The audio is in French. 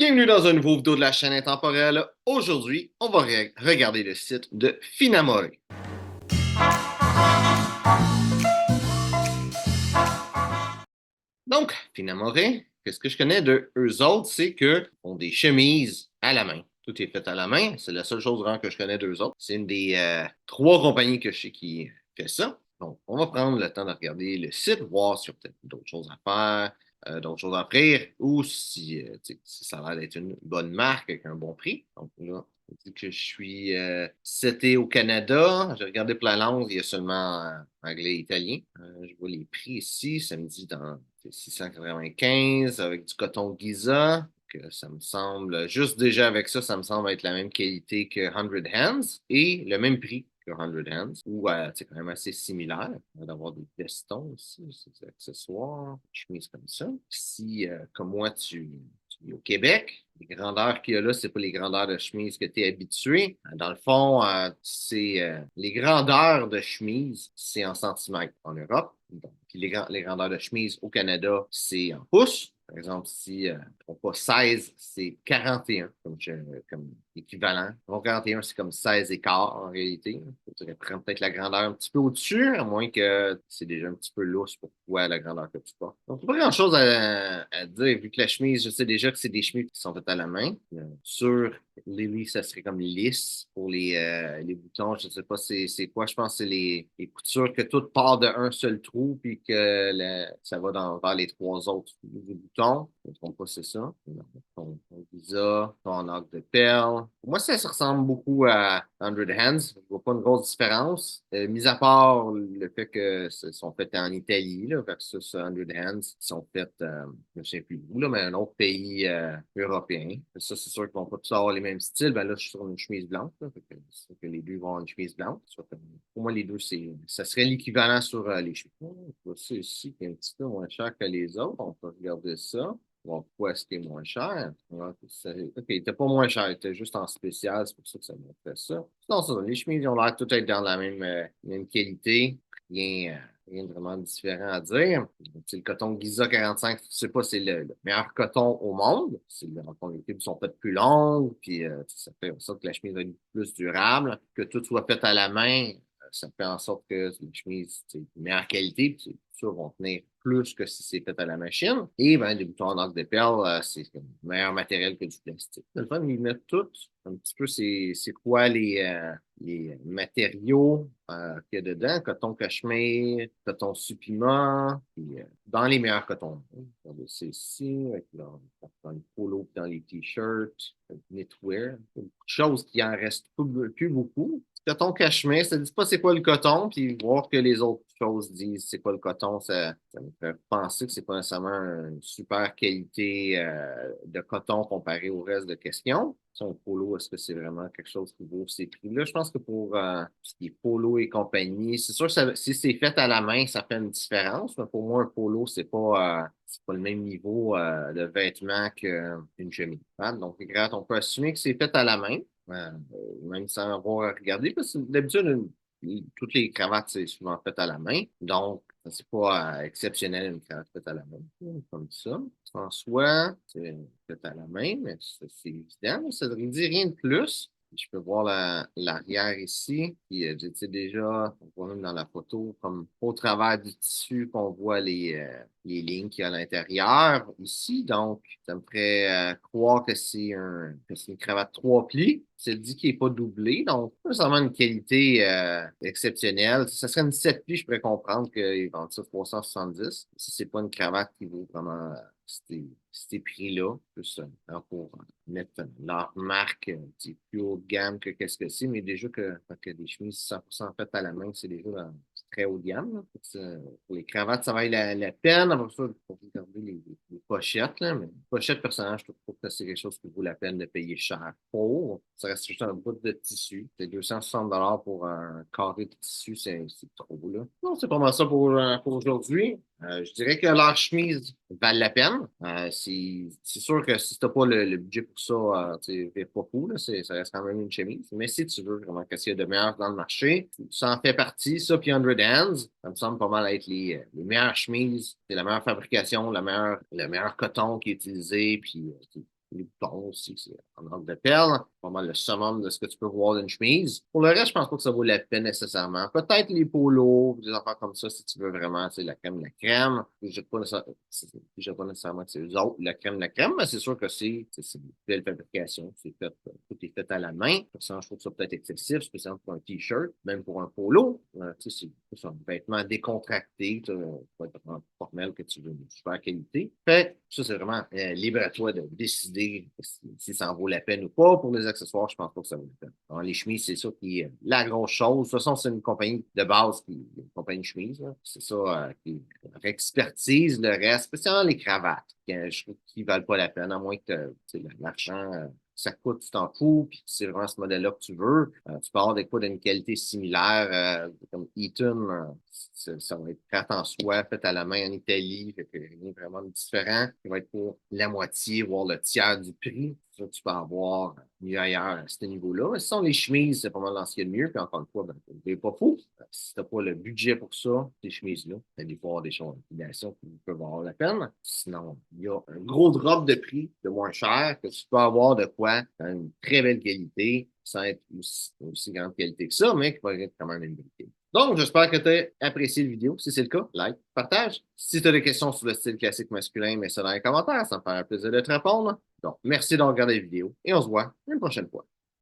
Bienvenue dans un nouveau vidéo de la chaîne intemporelle. Aujourd'hui, on va regarder le site de Finamore. Donc, Finamore, qu'est-ce que je connais de eux autres, c'est qu'ils font des chemises à la main. Tout est fait à la main. C'est la seule chose vraiment que je connais d'eux autres. C'est une des trois compagnies que je sais qui fait ça. Donc, on va prendre le temps de regarder le site, voir s'il y a peut-être d'autres choses à faire, d'autres choses à offrir, ou si ça a l'air d'être une bonne marque avec un bon prix. Donc là, on dit que je suis seté au Canada. J'ai regardé pour la langue, il y a seulement anglais et italien. Je vois les prix ici. Ça me dit dans 695 avec du coton Giza. Que ça me semble, juste déjà avec ça, ça me semble être la même qualité que 100 Hands et le même prix que 100 Hands, ou c'est quand même assez similaire. On va d'avoir des vestons aussi, des accessoires, des chemises comme ça. Si, comme moi, tu vis au Québec, les grandeurs qu'il y a là, c'est pas les grandeurs de chemise que tu es habitué. Dans le fond, c'est les grandeurs de chemise, c'est en centimètres en Europe. Donc, puis les grandeurs de chemise au Canada, c'est en pouces. Par exemple, si on pas 16, c'est 41 comme équivalent. Donc 41, c'est comme 16 et quart en réalité. Je dirais prendre peut-être la grandeur un petit peu au-dessus, à moins que c'est déjà un petit peu lousse pour toi la grandeur que tu portes. Donc, pas grand-chose à dire, vu que la chemise, je sais déjà que c'est des chemises qui sont faites à la main. Sur Lily, ça serait comme lisse pour les boutons. Je ne sais pas c'est quoi. Je pense que c'est les coutures que tout part d'un seul trou, puis que ça va vers les trois autres boutons. Je ne me trompe pas, c'est ça. Ton visa, ton arc de perle. Pour moi, ça ressemble beaucoup à 100 Hands. Je ne vois pas une grosse différence. Mis à part le fait que ce sont faits en Italie, là, versus 100 Hands, qui sont faites, je ne sais plus où, là, mais un autre pays européen. Ça, c'est sûr qu'ils ne vont pas tous avoir les mêmes styles. Ben là, je suis sur une chemise blanche. Là, c'est sûr que les deux vont avoir une chemise blanche. Pour moi, les deux, ça serait l'équivalent sur les chemises. Ça ici, qui est un petit peu moins cher que les autres. On peut regarder ça. Voir pourquoi est-ce qu'il est moins cher. Ouais, OK, il était pas moins cher, il était juste en spécial, c'est pour ça que ça m'a fait ça. Sinon, ça, les chemises ils ont l'air toutes être dans la même qualité. Rien de vraiment différent à dire. C'est le coton Giza 45, je sais pas, c'est le meilleur coton au monde. Dans le fond, les pubs sont faites plus longues, puis ça fait en sorte que la chemise est plus durable, que tout soit fait à la main. Ça fait en sorte que les chemises, c'est de meilleure qualité, puis c'est sûr, vont tenir plus que si c'est fait à la machine. Et ben, des boutons en arc de perle, c'est comme meilleur matériel que du plastique. Le fun, ils mettent tout un petit peu c'est quoi les matériaux qu'il y a dedans, coton cachemire, coton suppiment, puis, dans les meilleurs cotons. Regardez, c'est ici, avec dans les polos, dans les t-shirts, knitwear, beaucoup de choses qui en restent plus beaucoup. Coton cachemire, ça ne dit pas c'est quoi le coton, puis voir que les autres choses disent c'est quoi le coton, ça me fait penser que c'est pas nécessairement une super qualité de coton comparé au reste de questions. Son polo, est-ce que c'est vraiment quelque chose qui vaut ces prix-là? Je pense que pour ce qui est polo et compagnie, c'est sûr que si c'est fait à la main, ça fait une différence, mais pour moi, un polo, c'est pas le même niveau de vêtement qu'une chemise. Hein? Donc, regarde, on peut assumer que c'est fait à la main. Même sans avoir regardé, parce que d'habitude, toutes les cravates, c'est souvent fait à la main. Donc, c'est pas exceptionnel une cravate faite à la main, comme ça. En soi, c'est fait à la main, mais c'est évident. Ça ne dit rien de plus. Je peux voir l'arrière ici. Puis, tu sais, déjà, on voit même dans la photo, comme au travers du tissu, qu'on voit les lignes qu'il y a à l'intérieur ici. Donc, ça me ferait croire que c'est une cravate trois plis. C'est dit qu'il n'est pas doublé, donc pas nécessairement une qualité exceptionnelle. Si ça serait une 7 plis, je pourrais comprendre qu'ils vendent ça 370. Si c'est pas une cravate qui vaut vraiment ces prix-là, plus pour mettre leur marque plus haut de gamme que qu'est-ce que c'est, mais déjà que des chemises 100% faites à la main, c'est très haut de gamme. Là. Pour les cravates, ça vaut la peine. Après ça, pour regarder les pochettes, là, mais les pochettes personnellement, je trouve pas que c'est quelque chose qui vaut la peine de payer cher pour. Ça reste juste un bout de tissu. C'est 260 $ pour un carré de tissu, c'est trop, là. Non, c'est pas mal ça pour aujourd'hui. Je dirais que leurs chemises valent la peine. C'est sûr que si tu n'as pas le budget pour ça, tu sais, pas fou, là, ça reste quand même une chemise. Mais si tu veux vraiment qu'est-ce qu'il y a de meilleur dans le marché, ça en fait partie. Ça, puis 100 Hands, ça me semble pas mal être les meilleures chemises. C'est la meilleure fabrication, le meilleur coton qui est utilisé. Puis Les boutons aussi, c'est en ordre de perles. Vraiment le summum de ce que tu peux voir d'une chemise. Pour le reste, je pense pas que ça vaut la peine nécessairement. Peut-être les polos, des affaires comme ça, si tu veux vraiment, tu sais, la crème, la crème. Je ne dis pas nécessairement que c'est eux autres, la crème, mais c'est sûr que c'est une belle fabrication. C'est fait, tout est fait à la main. Ça, je trouve ça peut-être excessif, spécialement pour un t-shirt, même pour un polo. Tu sais, c'est un vêtement décontracté, tu peux être formel que tu veux, une super qualité. Fait, ça, c'est vraiment libre à toi de décider si ça en vaut la peine ou pas. Pour les accessoires, je pense pas que ça vaut la peine. Alors, les chemises, c'est ça qui est la grosse chose. De toute façon, c'est une compagnie de base, une compagnie de chemises. C'est ça qui expertise le reste, spécialement les cravates, je trouve qu'ils ne valent pas la peine, à moins que l'argent ça coûte, tu t'en fous, puis c'est vraiment ce modèle-là que tu veux. Tu peux avoir des quoi d'une qualité similaire, comme Eaton, ça va être fait en soie, fait à la main en Italie, fait que rien vraiment différent. Ça va être pour la moitié, voire le tiers du prix. Ça, tu peux avoir mieux ailleurs à ce niveau-là. Mais ce sont les chemises, c'est pas mal dans ce qu'il y a de mieux. Puis encore une fois, ben, c'est pas fou. Si t'as pas le budget pour ça, ces chemises-là, t'as des fois des choses d'utilisation qui peuvent avoir la peine. Sinon, il y a un gros drop de prix de moins cher que tu peux avoir de quoi dans une très belle qualité, sans être aussi grande qualité que ça, mais qui va être quand même une qualité. Donc, j'espère que tu as apprécié la vidéo. Si c'est le cas, like, partage. Si tu as des questions sur le style classique masculin, mets ça dans les commentaires. Ça me fera un plaisir de te répondre. Donc, merci d'avoir regardé la vidéo et on se voit une prochaine fois.